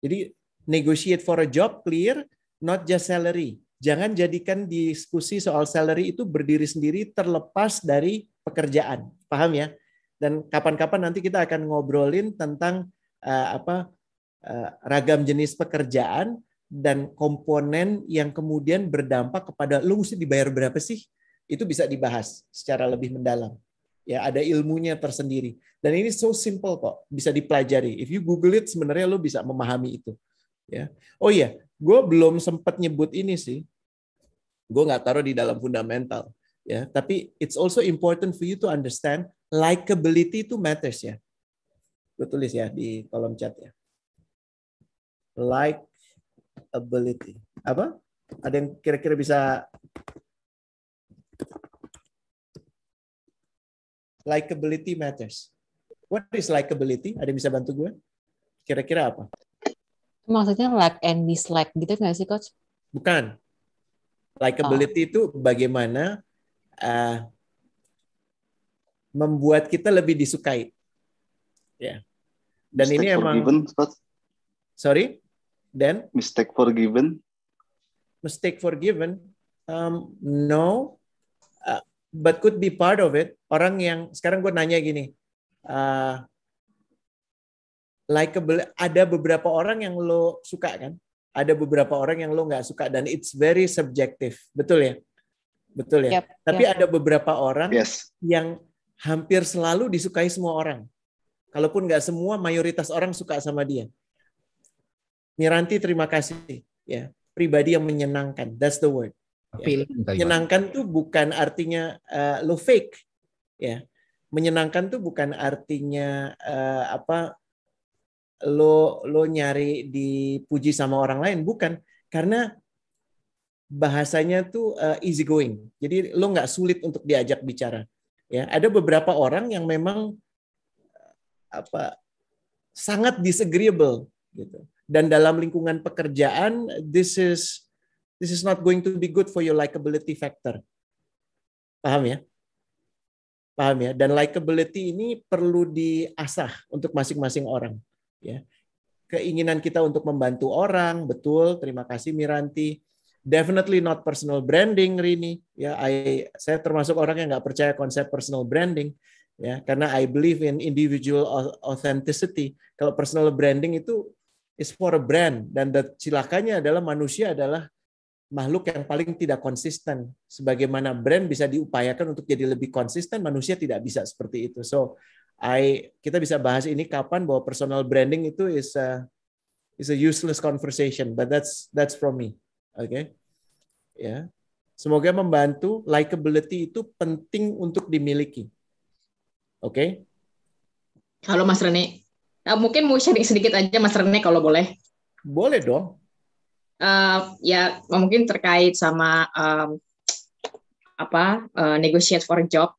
Jadi negotiate for a job clear, not just salary. Jangan jadikan diskusi soal salary itu berdiri sendiri terlepas dari pekerjaan. Paham ya? Dan kapan-kapan nanti kita akan ngobrolin tentang ragam jenis pekerjaan dan komponen yang kemudian berdampak kepada lu mesti dibayar berapa sih? Itu bisa dibahas secara lebih mendalam. Ya, ada ilmunya tersendiri. Dan ini so simple kok, bisa dipelajari. If you Google it, sebenarnya lu bisa memahami itu. Ya. Oh iya, gue belum sempat nyebut ini sih. Gue nggak taruh di dalam fundamental. Ya, tapi it's also important for you to understand likability itu matters ya. Gue tulis ya di kolom chat ya. Likability. Apa? Ada yang kira-kira bisa likability matters. What is likability? Ada yang bisa bantu gue? Kira-kira apa? Maksudnya like and dislike gitu nggak sih, Coach? Bukan. Likability itu bagaimana membuat kita lebih disukai. Ya. Dan mistake ini emang forgiven, Coach. Sorry? Dan? Mistake forgiven? Mistake forgiven? No. But could be part of it. Orang yang, sekarang gue nanya gini, likable, ada beberapa orang yang lo suka kan? Ada beberapa orang yang lo nggak suka dan it's very subjective. Betul ya? Betul ya? Tapi ada beberapa orang yang hampir selalu disukai semua orang. Kalaupun nggak semua, mayoritas orang suka sama dia. Miranti, terima kasih. Ya, pribadi yang menyenangkan. That's the word. Ya. Menyenangkan tuh bukan artinya lo fake. Ya, menyenangkan tuh bukan artinya lo nyari dipuji sama orang lain, bukan. Karena bahasanya tuh easy going. Jadi lo nggak sulit untuk diajak bicara. Ya, ada beberapa orang yang memang sangat disagreeable gitu. Dan dalam lingkungan pekerjaan, this is not going to be good for your likability factor. Paham ya? Paham ya? Dan likability ini perlu diasah untuk masing-masing orang. Ya. Keinginan kita untuk membantu orang, betul. Terima kasih Miranti. Definitely not personal branding, Rini. Ya, saya termasuk orang yang nggak percaya konsep personal branding. Ya, karena I believe in individual authenticity. Kalau personal branding itu is for a brand, dan cilakanya adalah manusia adalah makhluk yang paling tidak konsisten. Sebagaimana brand bisa diupayakan untuk jadi lebih konsisten, manusia tidak bisa seperti itu. So, kita bisa bahas ini kapan bahwa personal branding itu is a useless conversation, but that's from me. Okay? Ya. Semoga membantu. Likability itu penting untuk dimiliki. Oke? Okay? Halo Mas Rene. Mungkin mau sharing sedikit aja Mas Rene kalau boleh. Boleh dong. Ya mungkin terkait sama negotiate for a job,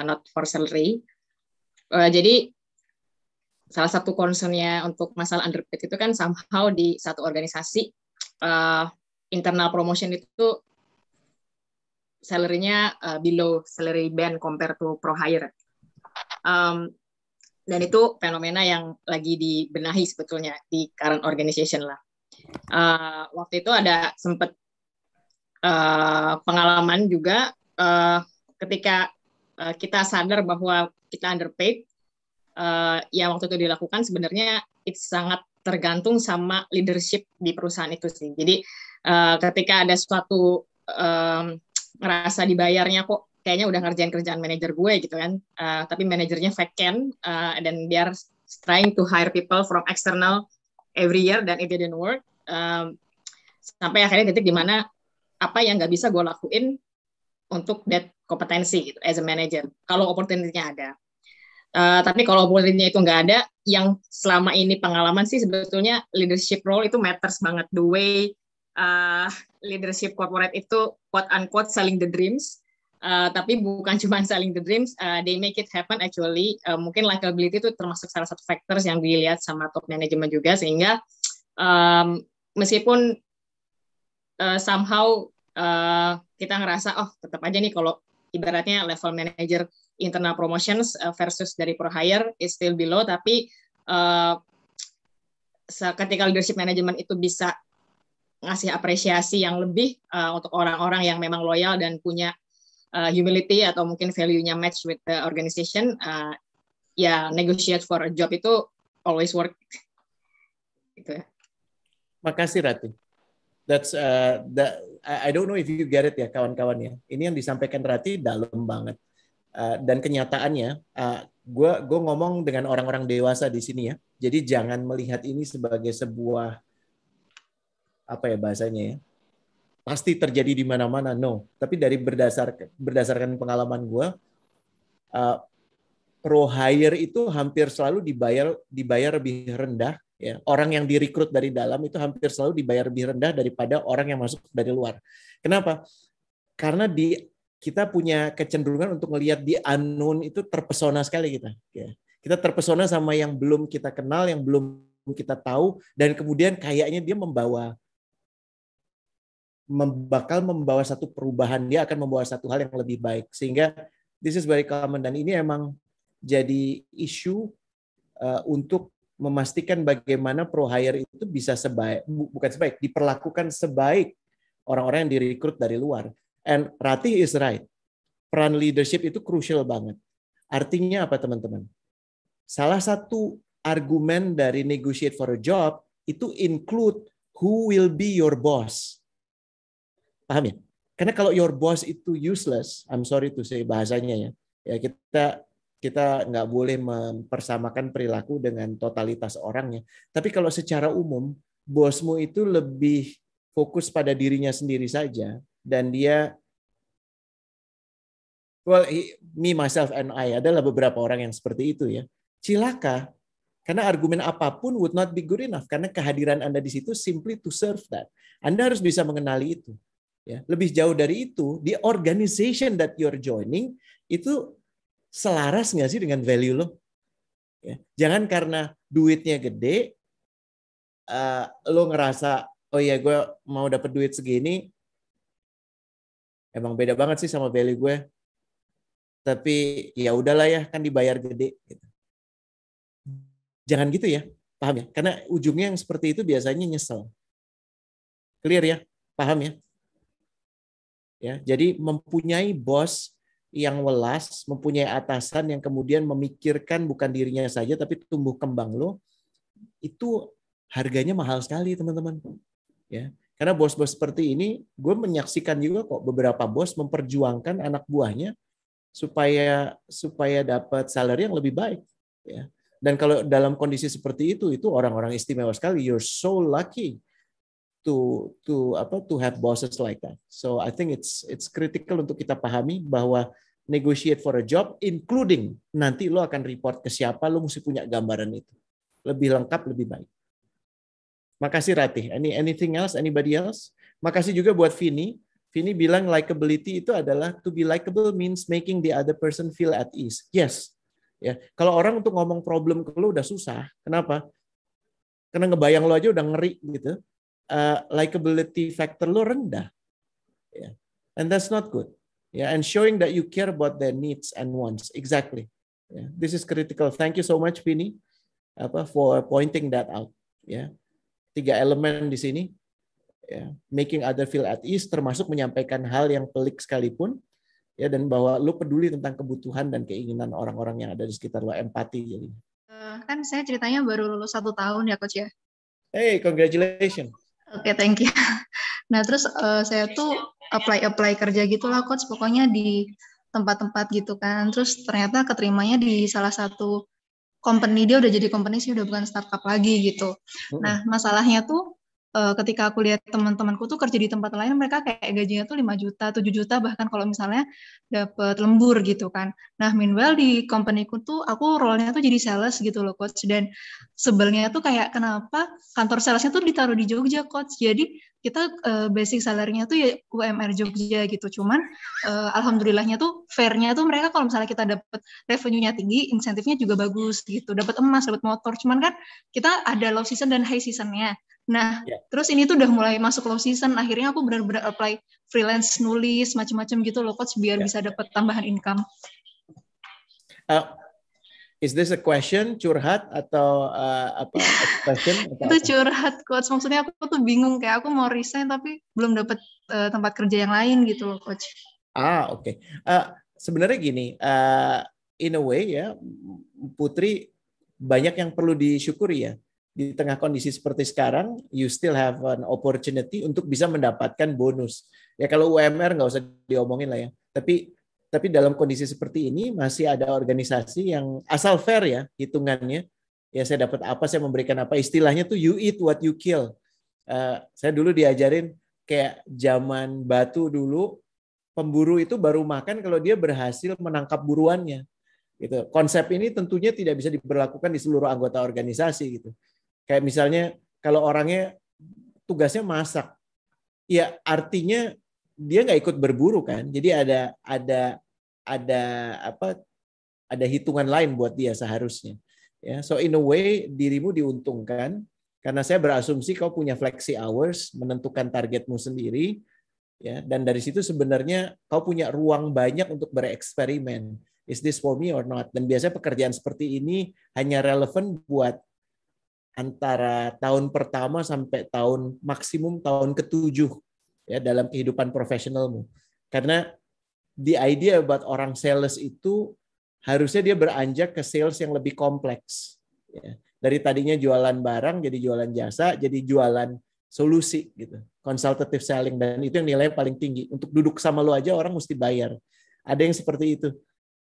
not for salary. Jadi salah satu concernnya untuk masalah underpaid itu kan somehow di satu organisasi internal promotion itu salary-nya below salary band compared to pro hire. Dan itu fenomena yang lagi dibenahi sebetulnya di current organization lah. Waktu itu ada sempat pengalaman juga ketika kita sadar bahwa kita underpaid, yang waktu itu dilakukan sebenarnya itu sangat tergantung sama leadership di perusahaan itu sih. Jadi ketika ada suatu ngerasa dibayarnya kok kayaknya udah ngerjain kerjaan manajer gue gitu kan, tapi manajernya vacant dan they are trying to hire people from external every year dan it didn't work, sampai akhirnya titik di mana apa yang nggak bisa gue lakuin untuk that kompetensi gitu, as a manager kalau opportunity-nya ada. Tapi kalau opportunity-nya itu nggak ada, yang selama ini pengalaman sih sebetulnya leadership role itu matters banget. The way leadership corporate itu quote unquote selling the dreams, tapi bukan cuma selling the dreams, they make it happen actually. Mungkin likability itu termasuk salah satu factors yang dilihat sama top management juga, sehingga meskipun somehow kita ngerasa tetap aja nih kalau ibaratnya level manager internal promotions versus dari pro hire is still below, tapi ketika leadership management itu bisa ngasih apresiasi yang lebih untuk orang-orang yang memang loyal dan punya humility atau mungkin value-nya match with the organization, ya negotiate for a job itu always work. Gitu ya. Makasih Rati. I don't know if you get it ya kawan-kawan ya. Ini yang disampaikan Rati dalam banget. Dan kenyataannya, gue ngomong dengan orang-orang dewasa di sini ya. Jadi jangan melihat ini sebagai sebuah apa ya bahasanya ya. Pasti terjadi di mana-mana, no. Tapi dari berdasarkan pengalaman gue, pro hire itu hampir selalu dibayar lebih rendah. Ya, orang yang direkrut dari dalam itu hampir selalu dibayar lebih rendah daripada orang yang masuk dari luar. Kenapa? Karena kita punya kecenderungan untuk melihat di unknown itu terpesona sekali kita. Ya. Kita terpesona sama yang belum kita kenal, yang belum kita tahu, dan kemudian kayaknya dia bakal membawa satu perubahan, dia akan membawa satu hal yang lebih baik. Sehingga this is very common, dan ini emang jadi isu untuk memastikan bagaimana pro hire itu bisa diperlakukan sebaik orang-orang yang direkrut dari luar. And Ratih is right. Peran leadership itu crucial banget. Artinya apa teman-teman? Salah satu argumen dari negotiate for a job itu include who will be your boss. Paham ya? Karena kalau your boss itu useless, I'm sorry to say bahasanya ya. Ya kita nggak boleh mempersamakan perilaku dengan totalitas orangnya. Tapi kalau secara umum, bosmu itu lebih fokus pada dirinya sendiri saja, dan dia, me, myself, and I, adalah beberapa orang yang seperti itu ya. Cilaka, karena argumen apapun would not be good enough, karena kehadiran Anda di situ simply to serve that. Anda harus bisa mengenali itu. Ya. Lebih jauh dari itu, the organization that you're joining, itu selaras nggak sih dengan value lo? Ya. Jangan karena duitnya gede, lo ngerasa, oh ya gue mau dapat duit segini, emang beda banget sih sama value gue. Tapi ya udahlah ya, kan dibayar gede. Gitu. Jangan gitu ya, paham ya? Karena ujungnya yang seperti itu biasanya nyesel. Clear ya? Paham ya? Ya, jadi mempunyai bos yang welas, mempunyai atasan yang kemudian memikirkan bukan dirinya saja tapi tumbuh kembang lo, itu harganya mahal sekali teman-teman. Ya, karena bos-bos seperti ini, gue menyaksikan juga kok beberapa bos memperjuangkan anak buahnya supaya dapat salary yang lebih baik. Ya, dan kalau dalam kondisi seperti itu orang-orang istimewa sekali. You're so lucky to have bosses like that. So I think it's critical untuk kita pahami bahwa negotiate for a job, including nanti lo akan report ke siapa, lo mesti punya gambaran itu. Lebih lengkap, lebih baik. Makasih Ratih. Anything else? Anybody else? Makasih juga buat Vini. Vini bilang likability itu adalah to be likable means making the other person feel at ease. Yes. Ya. Kalau orang untuk ngomong problem ke lo udah susah. Kenapa? Karena ngebayang lo aja udah ngeri gitu. Likability factor lo rendah. Yeah. And that's not good. Yeah, and showing that you care about their needs and wants. Exactly. Yeah, this is critical. Thank you so much, Vini, for pointing that out. Yeah. 3 elemen di sini. Yeah. Making other feel at ease, termasuk menyampaikan hal yang pelik sekalipun. Ya, dan bahwa lo peduli tentang kebutuhan dan keinginan orang-orang yang ada di sekitar lo, empati. Jadi. Kan saya ceritanya baru lulus 1 tahun ya, Coach ya. Hey, congratulations. Oke, thank you. Nah, terus saya tuh apply kerja gitu lah, Coach. Pokoknya di tempat-tempat gitu kan. Terus ternyata keterimanya di salah satu company, dia udah jadi company sih, udah bukan startup lagi gitu. Nah, masalahnya tuh ketika aku lihat teman-temanku tuh kerja di tempat lain, mereka kayak gajinya tuh 5 juta, 7 juta, bahkan kalau misalnya dapat lembur gitu kan. Nah, meanwhile di company-ku tuh aku role-nya tuh jadi sales gitu loh, Coach. Dan sebelnya tuh kayak kenapa kantor salesnya tuh ditaruh di Jogja, Coach. Jadi kita basic salary-nya tuh ya UMR Jogja gitu. Cuman alhamdulillahnya tuh fair-nya tuh mereka kalau misalnya kita dapat revenue-nya tinggi, insentifnya juga bagus gitu. Dapat emas, dapat motor. Cuman kan kita ada low season dan high season-nya. Nah, terus ini tuh udah mulai masuk low season, akhirnya aku benar-benar apply freelance, nulis, macam-macam gitu loh, Coach, biar bisa dapat tambahan income. Is this a question, curhat atau apa expression atau Itu apa? curhat coach, maksudnya aku tuh bingung kayak aku mau resign tapi belum dapat tempat kerja yang lain gitu loh coach. Oke. Sebenarnya gini, in a way ya, Putri banyak yang perlu disyukuri ya. Di tengah kondisi seperti sekarang, you still have an opportunity untuk bisa mendapatkan bonus. Ya kalau UMR nggak usah diomongin lah ya. Tapi dalam kondisi seperti ini masih ada organisasi yang asal fair ya hitungannya. Ya saya dapat apa, saya memberikan apa. Istilahnya tuh you eat what you kill. Saya dulu diajarin kayak zaman batu dulu, pemburu itu baru makan kalau dia berhasil menangkap buruannya. Gitu. Konsep ini tentunya tidak bisa diberlakukan di seluruh anggota organisasi gitu. Kayak misalnya kalau orangnya tugasnya masak, ya artinya dia nggak ikut berburu kan. Jadi ada hitungan lain buat dia seharusnya. Ya, so in a way dirimu diuntungkan karena saya berasumsi kau punya flexi hours, menentukan targetmu sendiri, ya. Dan dari situ sebenarnya kau punya ruang banyak untuk bereksperimen. Is this for me or not? Dan biasanya pekerjaan seperti ini hanya relevan buat antara tahun pertama sampai tahun maksimum tahun ke-7 ya dalam kehidupan profesionalmu. Karena the idea about orang sales itu harusnya dia beranjak ke sales yang lebih kompleks. Ya. Dari tadinya jualan barang jadi jualan jasa, jadi jualan solusi gitu. Consultative selling, dan itu yang nilainya paling tinggi. Untuk duduk sama lo aja orang mesti bayar. Ada yang seperti itu.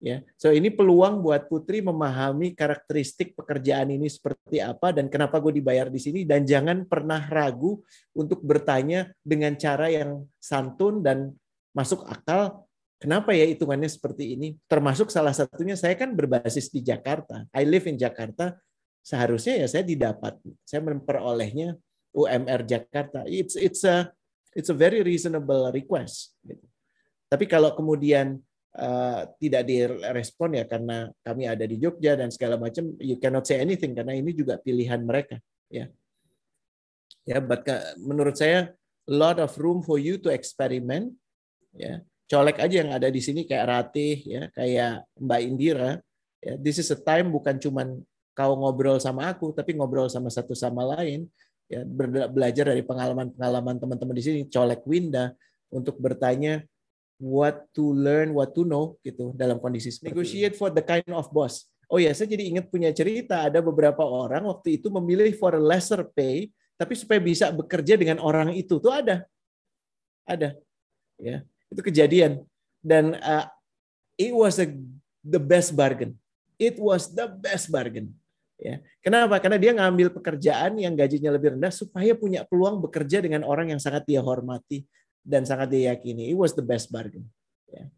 Ya, so ini peluang buat Putri memahami karakteristik pekerjaan ini seperti apa dan kenapa gue dibayar di sini, dan jangan pernah ragu untuk bertanya dengan cara yang santun dan masuk akal. Kenapa ya hitungannya seperti ini? Termasuk salah satunya saya kan berbasis di Jakarta. I live in Jakarta. Seharusnya ya saya didapat. Saya memperolehnya UMR Jakarta. It's a very reasonable request. Tapi kalau kemudian tidak direspon ya karena kami ada di Jogja dan segala macam, you cannot say anything karena ini juga pilihan mereka ya. But menurut saya a lot of room for you to experiment ya. Colek aja yang ada di sini kayak Ratih ya, kayak Mbak Indira ya. This is a time bukan cuman kau ngobrol sama aku tapi ngobrol sama satu sama lain ya, belajar dari pengalaman-pengalaman teman-teman di sini. Colek Winda untuk bertanya what to learn, what to know gitu dalam kondisi seperti negotiate for the kind of boss. Oh ya, saya jadi ingat punya cerita, ada beberapa orang waktu itu memilih for a lesser pay tapi supaya bisa bekerja dengan orang itu tuh ada ya, itu kejadian dan it was the best bargain. It was the best bargain. Ya. Kenapa? Karena dia ngambil pekerjaan yang gajinya lebih rendah supaya punya peluang bekerja dengan orang yang sangat dia hormati dan sangat diyakini. It was the best bargain. Ya.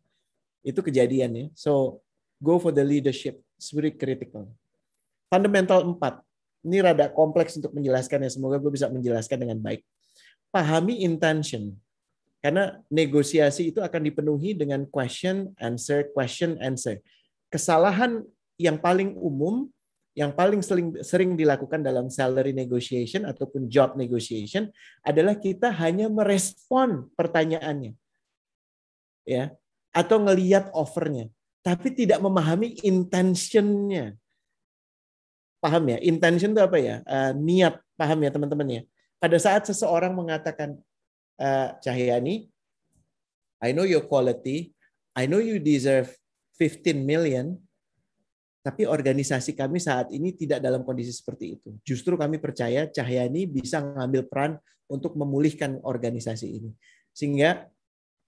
Itu kejadian ya. So, go for the leadership. It's very critical. Fundamental 4. Ini rada kompleks untuk menjelaskannya. Semoga gue bisa menjelaskan dengan baik. Pahami intention. Karena negosiasi itu akan dipenuhi dengan question, answer. Kesalahan yang paling umum, yang paling sering dilakukan dalam salary negotiation ataupun job negotiation adalah kita hanya merespon pertanyaannya, ya, atau ngelihat offernya, tapi tidak memahami intentionnya. Paham ya? Intention itu apa ya? Niat, paham ya teman-teman ya? Pada saat seseorang mengatakan, Cahyani, I know your quality, I know you deserve 15 million. Tapi organisasi kami saat ini tidak dalam kondisi seperti itu. Justru kami percaya Cahyani bisa mengambil peran untuk memulihkan organisasi ini. Sehingga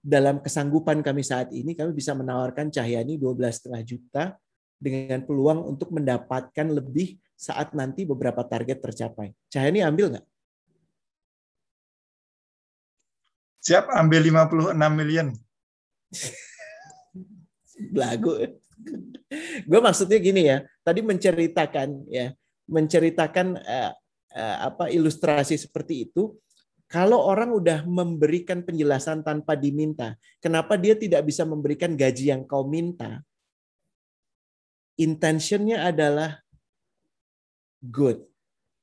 dalam kesanggupan kami saat ini, kami bisa menawarkan Cahyani 12,5 juta dengan peluang untuk mendapatkan lebih saat nanti beberapa target tercapai. Cahyani ambil nggak? Siap, ambil 56 million. Belagu. Gue maksudnya gini ya, tadi menceritakan ilustrasi seperti itu. Kalau orang udah memberikan penjelasan tanpa diminta, kenapa dia tidak bisa memberikan gaji yang kau minta? Intentionnya adalah good,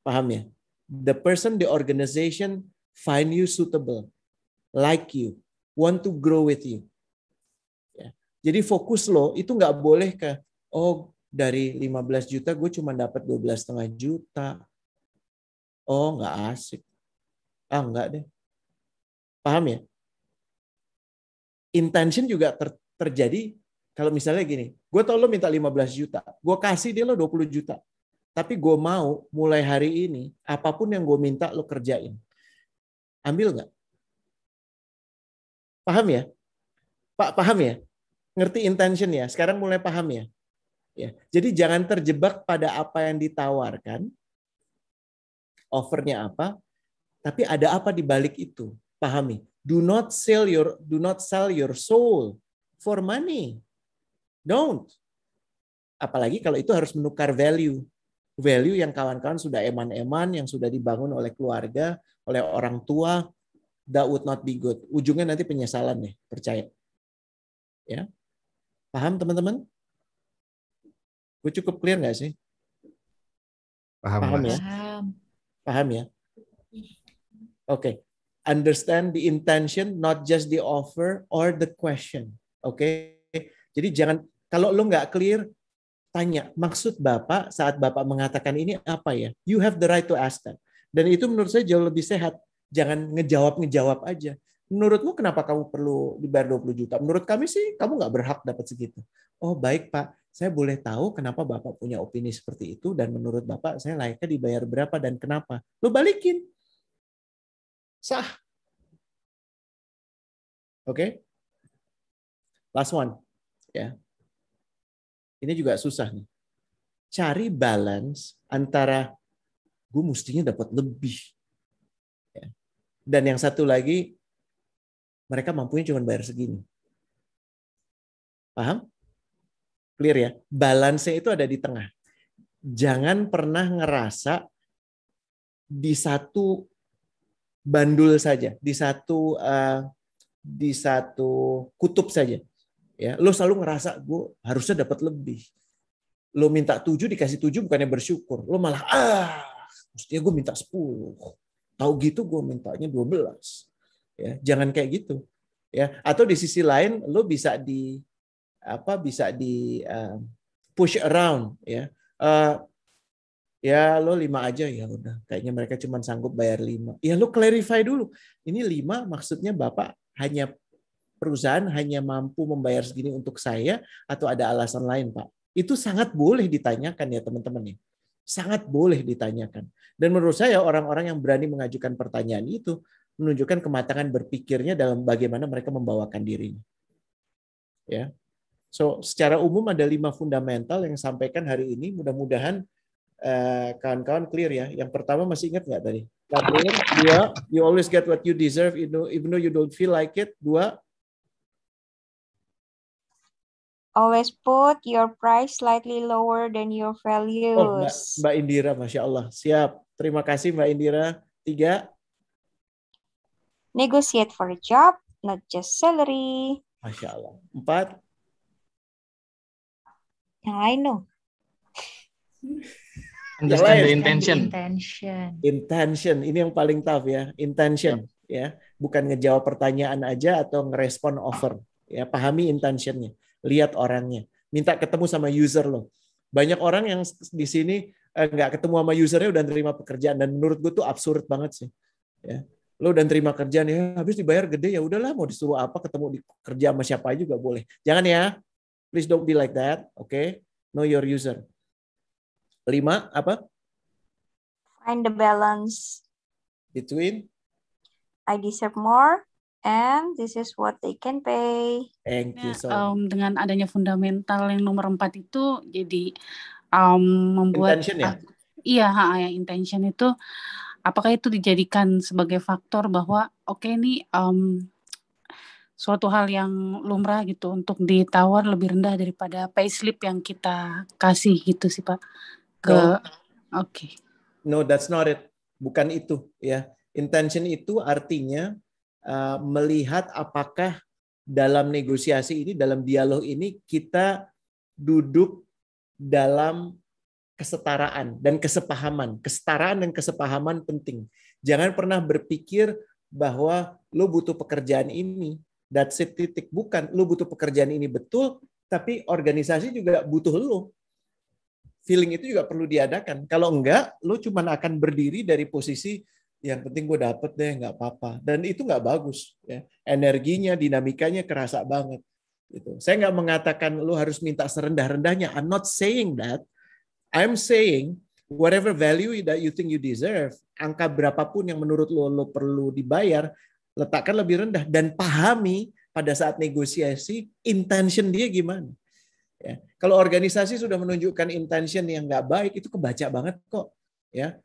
paham ya? The person, the organization find you suitable, like you, want to grow with you. Jadi fokus lo itu nggak boleh ke, oh dari 15 juta gue cuma dapat 12,5 juta. Oh, nggak asik. Enggak deh. Paham ya? Intention juga terjadi kalau misalnya gini, gue tau lo minta 15 juta, gue kasih dia lo 20 juta. Tapi gue mau mulai hari ini, apapun yang gue minta lo kerjain. Ambil nggak? Paham ya? Pak, paham ya? Ngerti intention ya? Sekarang mulai paham ya? Ya. Jadi jangan terjebak pada apa yang ditawarkan, offernya apa, tapi ada apa di balik itu. Pahami. Do not sell your soul for money. Don't. Apalagi kalau itu harus menukar value. Value yang kawan-kawan sudah eman-eman, yang sudah dibangun oleh keluarga, oleh orang tua, that would not be good. Ujungnya nanti penyesalan nih, percaya. Ya. Paham teman-teman? Gue cukup clear nggak sih? Paham ya? Paham ya? Oke. Understand the intention, not just the offer or the question. Oke. Jadi jangan, kalau lo nggak clear, tanya, maksud Bapak saat Bapak mengatakan ini apa ya? You have the right to ask that. Dan itu menurut saya jauh lebih sehat. Jangan ngejawab aja. Menurutmu kenapa kamu perlu dibayar 20 juta? Menurut kami sih kamu nggak berhak dapat segitu. Oh baik Pak, saya boleh tahu kenapa Bapak punya opini seperti itu dan menurut Bapak saya layaknya dibayar berapa dan kenapa? Lo balikin. Sah. Oke? Last one. Ya. Ini juga susah nih. Cari balance antara gue mestinya dapat lebih. Ya. Dan yang satu lagi, mereka mampunya cuma bayar segini. Paham? Clear ya? Balance-nya itu ada di tengah. Jangan pernah ngerasa di satu bandul saja, di satu kutub saja. Ya, lo selalu ngerasa gue harusnya dapat lebih. Lo minta 7 dikasih 7 bukannya bersyukur. Lo malah mestinya gue minta 10. Tahu gitu gue mintanya 12. Ya, jangan kayak gitu. Ya, atau di sisi lain lo bisa di push around ya. Ya lo 5 aja ya udah. Kayaknya mereka cuma sanggup bayar 5. Ya lo clarify dulu. Ini 5 maksudnya Bapak perusahaan hanya mampu membayar segini untuk saya atau ada alasan lain, Pak? Itu sangat boleh ditanyakan ya teman-teman ya. Sangat boleh ditanyakan. Dan menurut saya orang-orang yang berani mengajukan pertanyaan itu menunjukkan kematangan berpikirnya dalam bagaimana mereka membawakan dirinya. Ya. So, secara umum ada 5 fundamental yang sampaikan hari ini. Mudah-mudahan kawan-kawan clear ya. Yang pertama masih ingat nggak tadi? 2, you always get what you deserve even though you don't feel like it. 2, always put your price slightly lower than your values. Oh, Mbak Indira, Masya Allah. Siap. Terima kasih Mbak Indira. 3, negotiate for a job, not just salary. Masya Allah. 4, Yang lain dong. Understand the intention. Ini yang paling tough ya. Intention. Ya. Bukan ngejawab pertanyaan aja atau ngerespon offer. Ya, pahami intentionnya. Lihat orangnya. Minta ketemu sama user lo. Banyak orang yang di sini nggak ketemu sama usernya udah terima pekerjaan. Dan menurut gue tuh absurd banget sih. Ya. Lo udah terima kerjaan ya habis dibayar gede ya udahlah mau disuruh apa ketemu di kerja sama siapa aja juga boleh. Jangan ya. Please don't be like that. Okay? Know your user. 5 apa? Find the balance Between I deserve more and this is what they can pay. Thank you so Dengan adanya fundamental yang nomor 4 itu jadi membuat intention ya? Iya, yang intention itu apakah itu dijadikan sebagai faktor bahwa ini suatu hal yang lumrah gitu untuk ditawar lebih rendah daripada payslip yang kita kasih gitu sih Pak. No, that's not it. Bukan itu ya. Intention itu artinya melihat apakah dalam negosiasi ini, dalam dialog ini kita duduk dalam kesetaraan dan kesepahaman. Kesetaraan dan kesepahaman penting. Jangan pernah berpikir bahwa lo butuh pekerjaan ini. That's it, titik. Bukan. Lo butuh pekerjaan ini betul, tapi organisasi juga butuh lo. feeling itu juga perlu diadakan. Kalau enggak, lo cuma akan berdiri dari posisi yang penting gue dapet deh, nggak apa-apa. Dan itu nggak bagus. Ya. Energinya, dinamikanya kerasa banget. Gitu. Saya nggak mengatakan lo harus minta serendah-rendahnya. I'm not saying that. I'm saying whatever value that you think you deserve, angka berapapun yang menurut lo perlu dibayar, letakkan lebih rendah. Dan pahami pada saat negosiasi, intention dia gimana. Ya. Kalau organisasi sudah menunjukkan intention yang nggak baik, itu kebaca banget kok. Ya,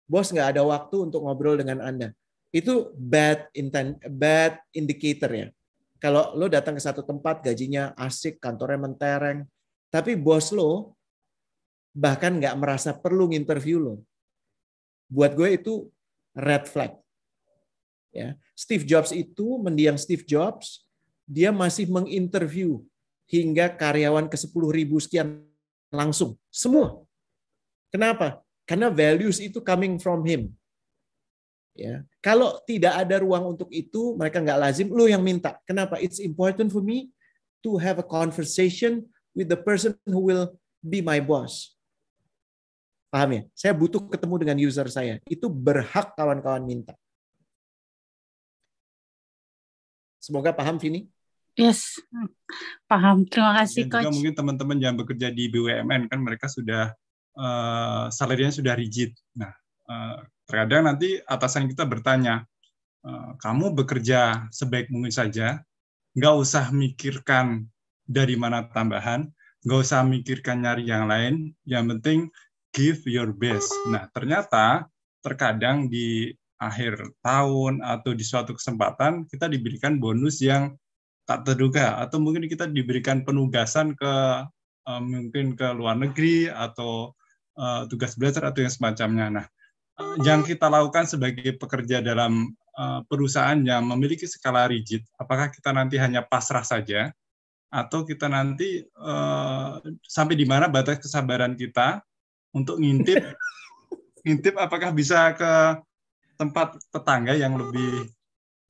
bos nggak ada waktu untuk ngobrol dengan Anda. Itu bad indicator ya. Kalau lo datang ke satu tempat, gajinya asik, kantornya mentereng, tapi bos lo bahkan nggak merasa perlu nginterview lo. Buat gue itu red flag. Ya. Steve Jobs itu, mendiang Steve Jobs, dia masih menginterview hingga karyawan ke 10.000 sekian langsung. Semua. Kenapa? Karena values itu coming from him. Ya. Kalau tidak ada ruang untuk itu, mereka nggak lazim, lu yang minta. Kenapa? It's important for me to have a conversation with the person who will be my boss. Paham ya? Saya butuh ketemu dengan user saya. Itu berhak kawan-kawan minta. Semoga paham, Vini? Yes, paham. Terima kasih, Dan juga Coach. mungkin teman-teman yang bekerja di BUMN kan mereka sudah salarinya sudah rigid. Nah, terkadang nanti atasan kita bertanya, kamu bekerja sebaik mungkin saja, nggak usah mikirkan dari mana tambahan, nggak usah mikirkan nyari yang lain, yang penting give your best. Nah, ternyata terkadang di akhir tahun atau di suatu kesempatan kita diberikan bonus yang tak terduga, atau mungkin kita diberikan penugasan ke mungkin ke luar negeri atau tugas belajar atau yang semacamnya. Nah, yang kita lakukan sebagai pekerja dalam perusahaan yang memiliki skala rigid, apakah kita nanti hanya pasrah saja atau kita nanti sampai di mana batas kesabaran kita untuk ngintip apakah bisa ke tempat tetangga yang lebih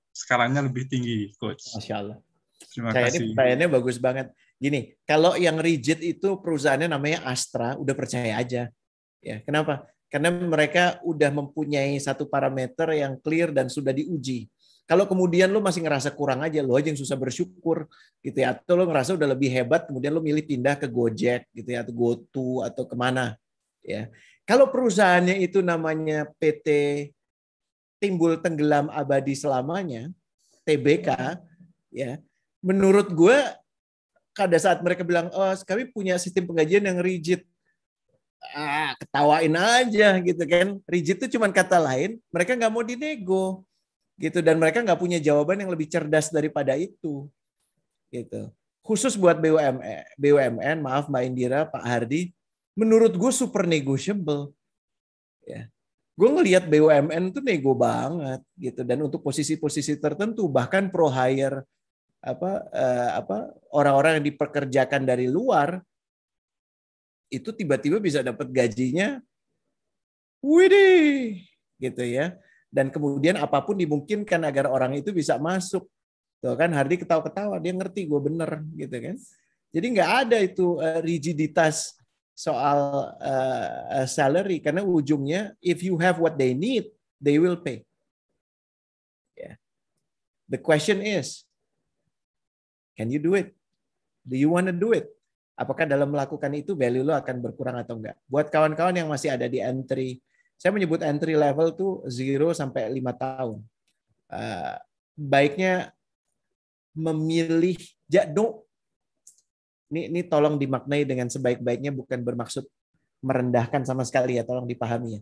skalanya lebih tinggi, Coach. Masya Allah. Terima Saya kasih. ini pertanyaannya bagus banget. Gini, kalau yang rigid itu perusahaannya namanya Astra, udah percaya aja. Ya, kenapa? Karena mereka udah mempunyai satu parameter yang clear dan sudah diuji. Kalau kemudian lo masih ngerasa kurang aja, lo aja yang susah bersyukur, gitu ya. Atau lo ngerasa udah lebih hebat, kemudian lo milih pindah ke Gojek, gitu ya, atau GoTo atau kemana. Ya, kalau perusahaannya itu namanya PT Timbul Tenggelam Abadi Selamanya, TBK, ya. Menurut gue, pada saat mereka bilang, oh kami punya sistem penggajian yang rigid, ketawain aja gitu kan. Rigid itu cuma kata lain, mereka nggak mau dinego, gitu. Dan mereka nggak punya jawaban yang lebih cerdas daripada itu, gitu. Khusus buat BUMN, maaf Mbak Indira, Pak Hardi, menurut gue super negotiable. Ya. Gue ngelihat BUMN tuh nego banget, gitu. Dan untuk posisi-posisi tertentu, bahkan pro hire orang-orang yang dipekerjakan dari luar itu tiba-tiba bisa dapat gajinya widih gitu ya, dan kemudian apapun dimungkinkan agar orang itu bisa masuk. Tuh kan Hardi ketawa-ketawa, dia ngerti gue bener gitu kan. Jadi nggak ada itu rigiditas soal salary, karena ujungnya if you have what they need, they will pay. Yeah. The question is, can you do it? Do you want to do it? Apakah dalam melakukan itu value lo akan berkurang atau enggak? Buat kawan-kawan yang masih ada di entry, saya menyebut entry level tuh 0 sampai 5 tahun. Baiknya memilih, ini tolong dimaknai dengan sebaik-baiknya, bukan bermaksud merendahkan sama sekali ya, tolong dipahami ya.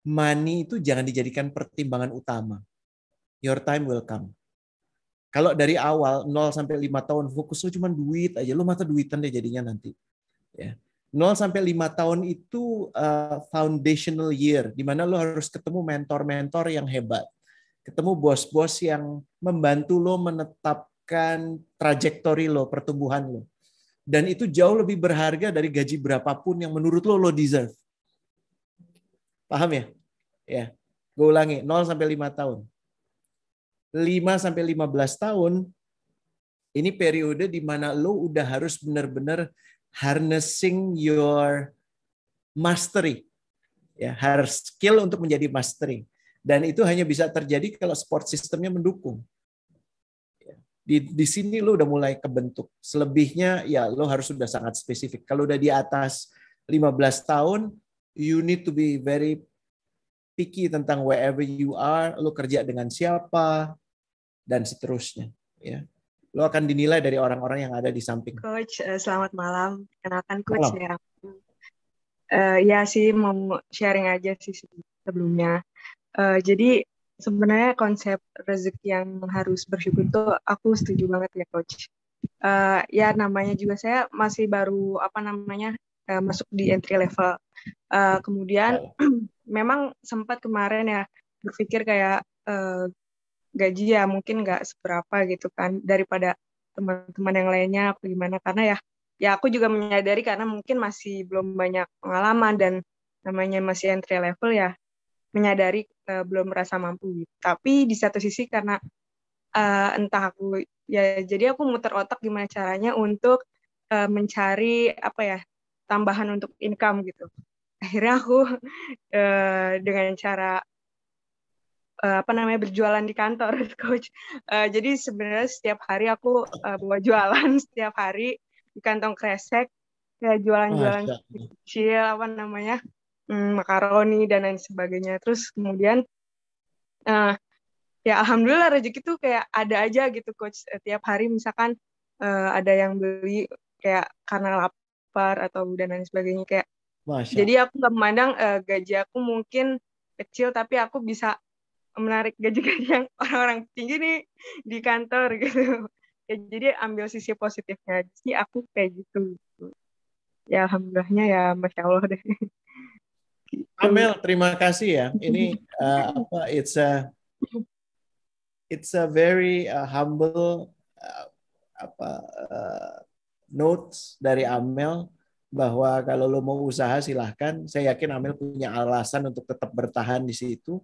Money itu jangan dijadikan pertimbangan utama. Your time will come. Kalau dari awal 0 sampai 5 tahun fokus lo cuma duit aja, lo mata duitan deh jadinya nanti. Ya. 0 sampai 5 tahun itu foundational year, di mana lo harus ketemu mentor-mentor yang hebat. Ketemu bos-bos yang membantu lo menetapkan trajektori lo, pertumbuhan lo. Dan itu jauh lebih berharga dari gaji berapapun yang menurut lo deserve. Paham ya? Ya. Gue ulangi, 0 sampai 5 tahun. 5 sampai 15 tahun ini periode di mana lo udah harus benar-benar harnessing your mastery, ya, harus skill untuk menjadi mastery. Dan itu hanya bisa terjadi kalau support systemnya mendukung. Di sini lo udah mulai kebentuk. Selebihnya ya lo harus sudah sangat spesifik. Kalau udah di atas 15 tahun, you need to be very picky tentang wherever you are, lo kerja dengan siapa, dan seterusnya. Ya. Lo akan dinilai dari orang-orang yang ada di samping. Coach, selamat malam. Kenalkan Coach Malam. ya. Ya sih, mau sharing aja sih sebelumnya. Jadi sebenarnya konsep rezeki yang harus bersyukur itu aku setuju banget ya Coach. Ya namanya juga saya masih baru masuk di entry level. Kemudian memang sempat kemarin ya berpikir kayak gaji ya mungkin nggak seberapa gitu kan daripada teman-teman yang lainnya apa gimana, karena ya aku juga menyadari karena mungkin masih belum banyak pengalaman dan namanya masih entry level ya, menyadari belum merasa mampu gitu. Tapi di satu sisi karena entah aku ya, jadi aku muter otak gimana caranya untuk mencari tambahan untuk income gitu. Akhirnya aku dengan cara berjualan di kantor, Coach. Jadi sebenarnya setiap hari aku bawa jualan setiap hari di kantong kresek, kayak jualan-jualan kecil makaroni dan lain sebagainya. Terus kemudian ya alhamdulillah rezeki tuh kayak ada aja gitu Coach. Tiap hari misalkan ada yang beli kayak karena lapar atau dan lain sebagainya kayak. Jadi aku nggak memandang gaji aku mungkin kecil, tapi aku bisa menarik gaji-gaji yang orang-orang tinggi nih di kantor gitu. Ya, jadi ambil sisi positifnya aja sih aku kayak gitu. Ya alhamdulillahnya ya Masya Allah deh. Amel, terima kasih ya. Ini it's a very humble notes dari Amel bahwa kalau lo mau usaha silahkan. Saya yakin Amel punya alasan untuk tetap bertahan di situ.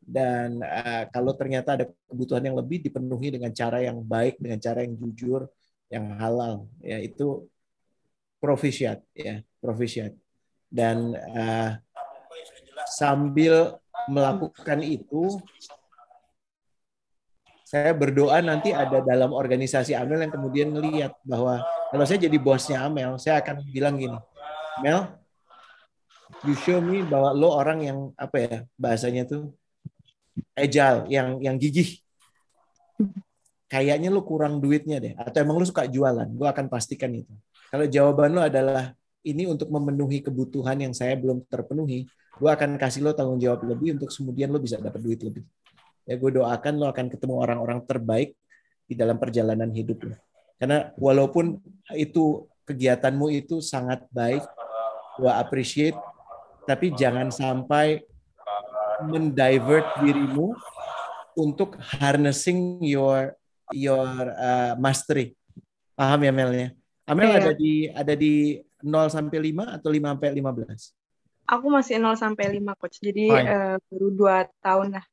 Dan kalau ternyata ada kebutuhan yang lebih dipenuhi dengan cara yang baik, dengan cara yang jujur, yang halal, ya itu proficiat, ya proficiat. Dan sambil melakukan itu, saya berdoa nanti ada dalam organisasi Amel yang kemudian ngelihat bahwa kalau saya jadi bosnya Amel, saya akan bilang gini, Mel, you show me bahwa lo orang yang bahasanya tuh agile, yang gigih. Kayaknya lo kurang duitnya deh, atau emang lo suka jualan? Gue akan pastikan itu. Kalau jawaban lo adalah ini untuk memenuhi kebutuhan yang saya belum terpenuhi, gue akan kasih lo tanggung jawab lebih untuk kemudian lo bisa dapat duit lebih. Ya, gue doakan lo akan ketemu orang-orang terbaik di dalam perjalanan hidup lo. Karena walaupun itu kegiatanmu itu sangat baik, gue appreciate, tapi jangan sampai mendivert dirimu untuk harnessing your mastery. Paham ya Melnya? Amel ada di 0 sampai 5 atau 5 sampai 15? Aku masih 0 sampai 5 Coach. Jadi baru 2 tahun lah.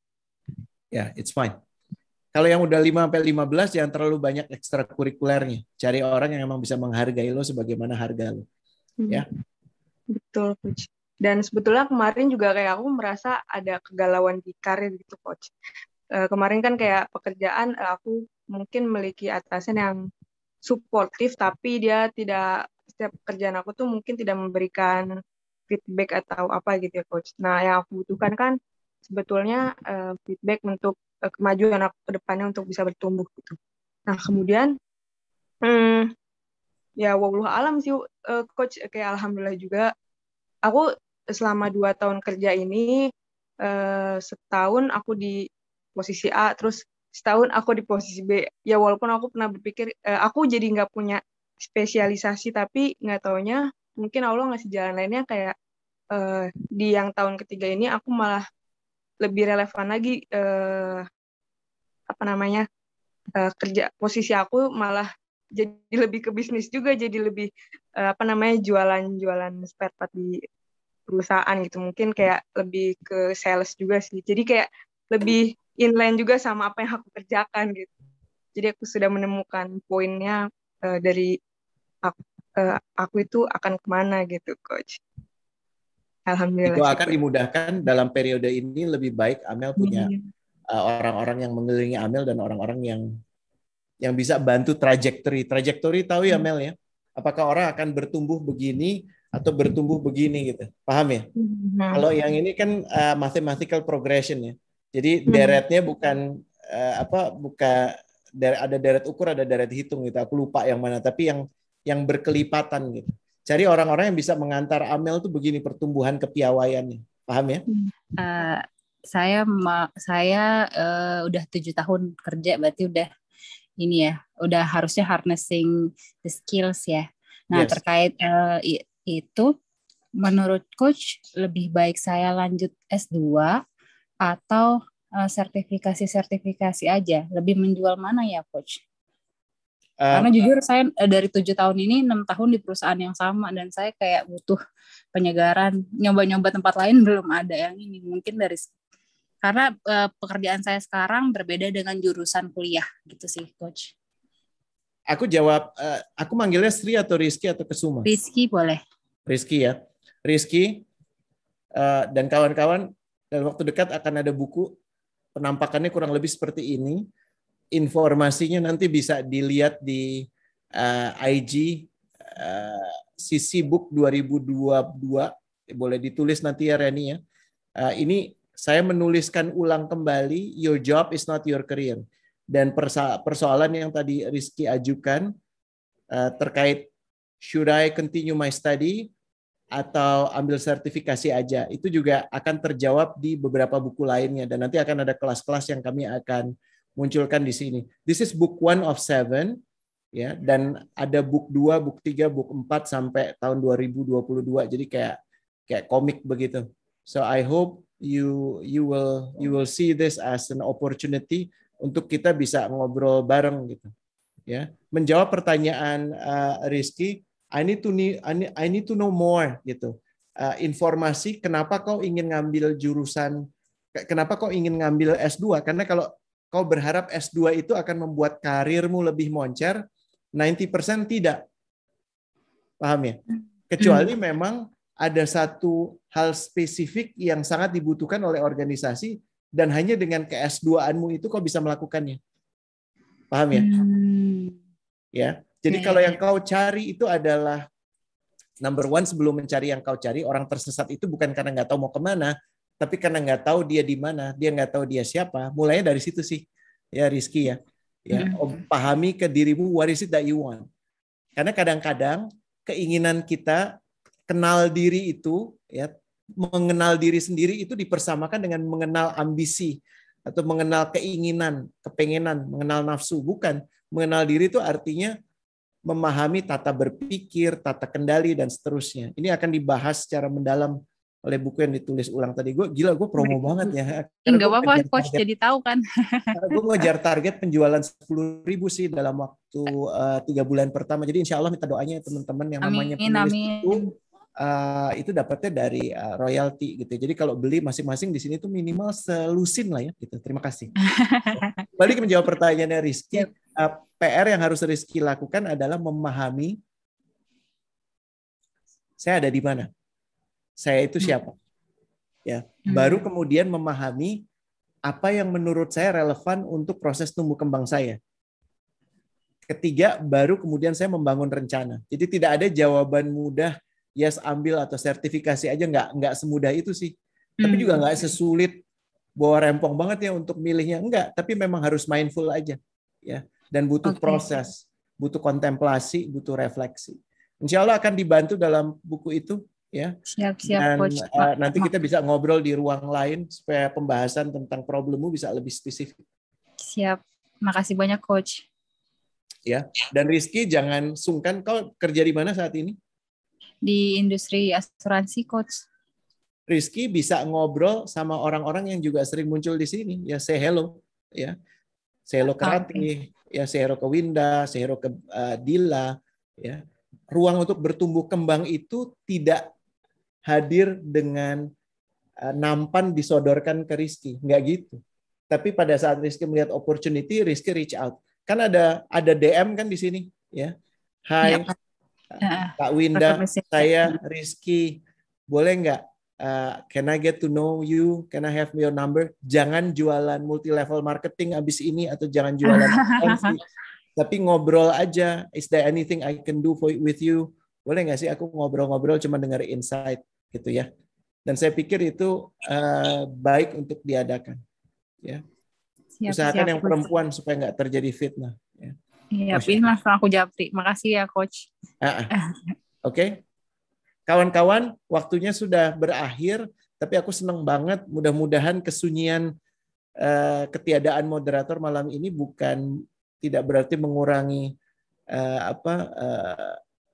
Ya, it's fine. Kalau yang udah 5 sampai 15 jangan terlalu banyak ekstrakurikulernya. Cari orang yang memang bisa menghargai lo sebagaimana harga lo. Ya. Betul, Coach. Dan sebetulnya kemarin juga kayak aku merasa ada kegalauan di karir gitu, Coach. Kemarin kan kayak pekerjaan aku mungkin memiliki atasan yang suportif, tapi dia tidak, setiap pekerjaan aku tuh mungkin tidak memberikan feedback atau apa gitu ya, Coach. Nah, yang aku butuhkan kan sebetulnya feedback untuk kemajuan aku ke depannya untuk bisa bertumbuh gitu. Nah, kemudian ya wallahu alam sih Coach, kayak alhamdulillah juga aku selama 2 tahun kerja ini setahun aku di posisi A, terus setahun aku di posisi B. Ya walaupun aku pernah berpikir aku jadi nggak punya spesialisasi, tapi nggak taunya mungkin Allah ngasih jalan lainnya kayak di yang tahun ketiga ini aku malah lebih relevan lagi kerja posisi aku malah jadi lebih ke bisnis juga, jadi lebih jualan spare part di perusahaan gitu, mungkin kayak lebih ke sales juga sih, jadi kayak lebih inline juga sama apa yang aku kerjakan gitu. Jadi aku sudah menemukan poinnya dari aku itu akan kemana gitu, Coach. Alhamdulillah sih, Didoakan Coach. dimudahkan dalam periode ini lebih baik Amel punya Iya. orang-orang yang mengelilingi Amel dan orang-orang yang bisa bantu trajektori tahu ya Mel ya, apakah orang akan bertumbuh begini atau bertumbuh begini gitu, paham ya? Kalau yang ini kan mathematical progression ya, jadi deretnya bukan ada deret ukur, ada deret hitung gitu, aku lupa yang mana, tapi yang berkelipatan gitu. Cari orang-orang yang bisa mengantar Amel tuh begini pertumbuhan kepiawaiannya, paham ya? Saya udah 7 tahun kerja, berarti udah ini ya, udah harusnya harnessing the skills ya. Nah, Yes. terkait itu, menurut Coach lebih baik saya lanjut S2 atau sertifikasi aja? Lebih menjual mana ya, Coach? Karena jujur saya dari 7 tahun ini 6 tahun di perusahaan yang sama, dan saya kayak butuh penyegaran. Nyoba-nyoba tempat lain belum ada yang ini. Mungkin karena pekerjaan saya sekarang berbeda dengan jurusan kuliah gitu sih, Coach. Aku jawab, aku manggilnya Sri atau Rizky atau Kesuma? Rizky boleh. Rizky ya. Rizky dan kawan-kawan, dalam waktu dekat akan ada buku, penampakannya kurang lebih seperti ini. Informasinya nanti bisa dilihat di IG CC Book 2022. Boleh ditulis nanti ya Reni ya. Ini saya menuliskan ulang kembali, your job is not your career. Dan persoalan yang tadi Rizky ajukan terkait should I continue my study atau ambil sertifikasi aja, itu juga akan terjawab di beberapa buku lainnya, dan nanti akan ada kelas-kelas yang kami akan munculkan di sini. This is book 1 of 7 ya, dan ada book 2, book 3, book 4 sampai tahun 2022. Jadi kayak komik begitu. So I hope you will see this as an opportunity untuk kita bisa ngobrol bareng gitu. Ya, menjawab pertanyaan Rizky, I need to know more gitu. Informasi kenapa kau ingin ngambil jurusan, kenapa kau ingin ngambil S2? Karena kalau kau berharap S2 itu akan membuat karirmu lebih moncer, 90% tidak. Paham ya? Kecuali memang ada satu hal spesifik yang sangat dibutuhkan oleh organisasi dan hanya dengan ke S2-anmu itu kau bisa melakukannya. Paham ya? Ya. Jadi kalau yang kau cari itu adalah number one, sebelum mencari yang kau cari, orang tersesat itu bukan karena nggak tahu mau kemana, tapi karena nggak tahu dia di mana, dia nggak tahu dia siapa. Mulainya dari situ sih, ya Rizky ya. Pahami ke dirimu, what is it that you want. Karena kadang-kadang keinginan kita kenal diri itu, ya, mengenal diri sendiri itu dipersamakan dengan mengenal ambisi atau mengenal keinginan, kepengenan, mengenal nafsu. Bukan, mengenal diri itu artinya memahami tata berpikir, tata kendali, dan seterusnya. Ini akan dibahas secara mendalam oleh buku yang ditulis ulang tadi. Gue promo banget ya. Enggak apa-apa, Coach, jadi tahu kan. Gue ngejar target penjualan 10.000 sih dalam waktu 3 bulan pertama. Jadi insya Allah minta doanya teman-teman yang namanya penulis itu dapatnya dari royalti gitu. Jadi kalau beli masing-masing di sini tuh minimal selusin lah ya. Gitu. Terima kasih. Balik menjawab pertanyaannya Rizky. PR yang harus Rizky lakukan adalah memahami saya ada di mana. Saya itu siapa. Ya, baru kemudian memahami apa yang menurut saya relevan untuk proses tumbuh kembang saya. Ketiga, baru kemudian saya membangun rencana. Jadi tidak ada jawaban mudah, yes ambil atau sertifikasi aja, nggak semudah itu sih. Tapi juga nggak sesulit bawa rempong banget ya untuk milihnya, enggak. Tapi memang harus mindful aja, ya. Dan butuh proses, butuh kontemplasi, butuh refleksi. Insya Allah akan dibantu dalam buku itu. Ya, siap, dan Coach. Nanti kita bisa ngobrol di ruang lain supaya pembahasan tentang problemmu bisa lebih spesifik. Siap, makasih banyak Coach. Ya, dan Rizky jangan sungkan. Kau kerja di mana saat ini? Di industri asuransi, Coach. Rizky bisa ngobrol sama orang-orang yang juga sering muncul di sini. Ya, say hello. Ya, say hello ke Ratih. Ya, say hello ke Winda, say hello ke Dila. Ya, ruang untuk bertumbuh kembang itu tidak hadir dengan nampan disodorkan ke Rizky, nggak gitu. Tapi pada saat Rizky melihat opportunity, Rizky reach out. Kan ada DM kan di sini, ya. Hai, Kak Winda, Rekomendasi. saya Rizky, boleh nggak? Can I get to know you? Can I have your number? Jangan jualan multi level marketing abis ini atau jangan jualan agency, tapi ngobrol aja. Is there anything I can do with you? Boleh nggak sih aku ngobrol-ngobrol cuma dengar insight gitu ya? Dan saya pikir itu baik untuk diadakan. Ya. Usahakan yang perempuan supaya nggak terjadi fitnah. Ya. Iya, ini langsung aku japri. Makasih ya, Coach. Oke. Kawan-kawan, waktunya sudah berakhir, tapi aku senang banget. Mudah-mudahan kesunyian ketiadaan moderator malam ini tidak berarti mengurangi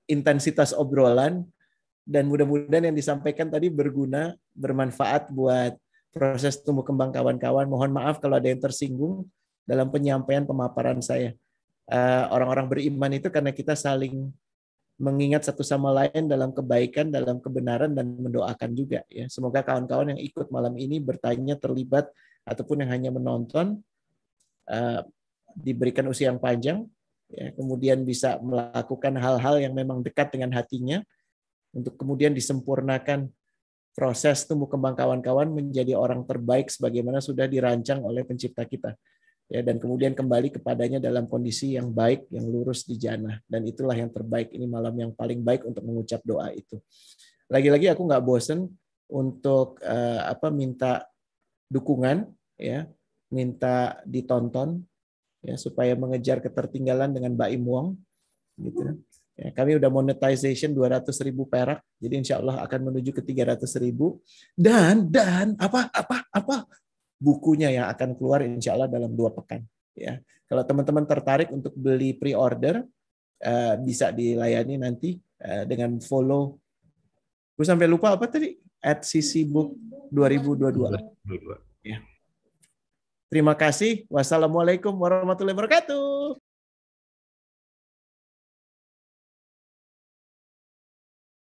intensitas obrolan, dan mudah-mudahan yang disampaikan tadi berguna, bermanfaat buat proses tumbuh kembang kawan-kawan. Mohon maaf kalau ada yang tersinggung dalam penyampaian pemaparan saya. Orang-orang beriman itu karena kita saling mengingat satu sama lain dalam kebaikan, dalam kebenaran, dan mendoakan juga. Ya, semoga kawan-kawan yang ikut malam ini bertanya, terlibat, ataupun yang hanya menonton diberikan usia yang panjang, ya, kemudian bisa melakukan hal-hal yang memang dekat dengan hatinya, untuk kemudian disempurnakan proses tumbuh kembang kawan-kawan menjadi orang terbaik sebagaimana sudah dirancang oleh pencipta kita. Ya, dan kemudian kembali kepadanya dalam kondisi yang baik, yang lurus di jannah. Dan itulah yang terbaik. Ini malam yang paling baik untuk mengucap doa itu. Lagi-lagi aku nggak bosen untuk minta dukungan, ya, minta ditonton, ya, supaya mengejar ketertinggalan dengan Mbak Im Wong, gitu. Ya, kami udah monetization 200.000 perak, jadi insya Allah akan menuju ke 300.000. Dan bukunya yang akan keluar insya Allah dalam 2 pekan. Ya, kalau teman-teman tertarik untuk beli pre-order, bisa dilayani nanti dengan follow. Gue sampai lupa apa tadi? @ccbook 2022. Ya. Terima kasih. Wassalamualaikum warahmatullahi wabarakatuh.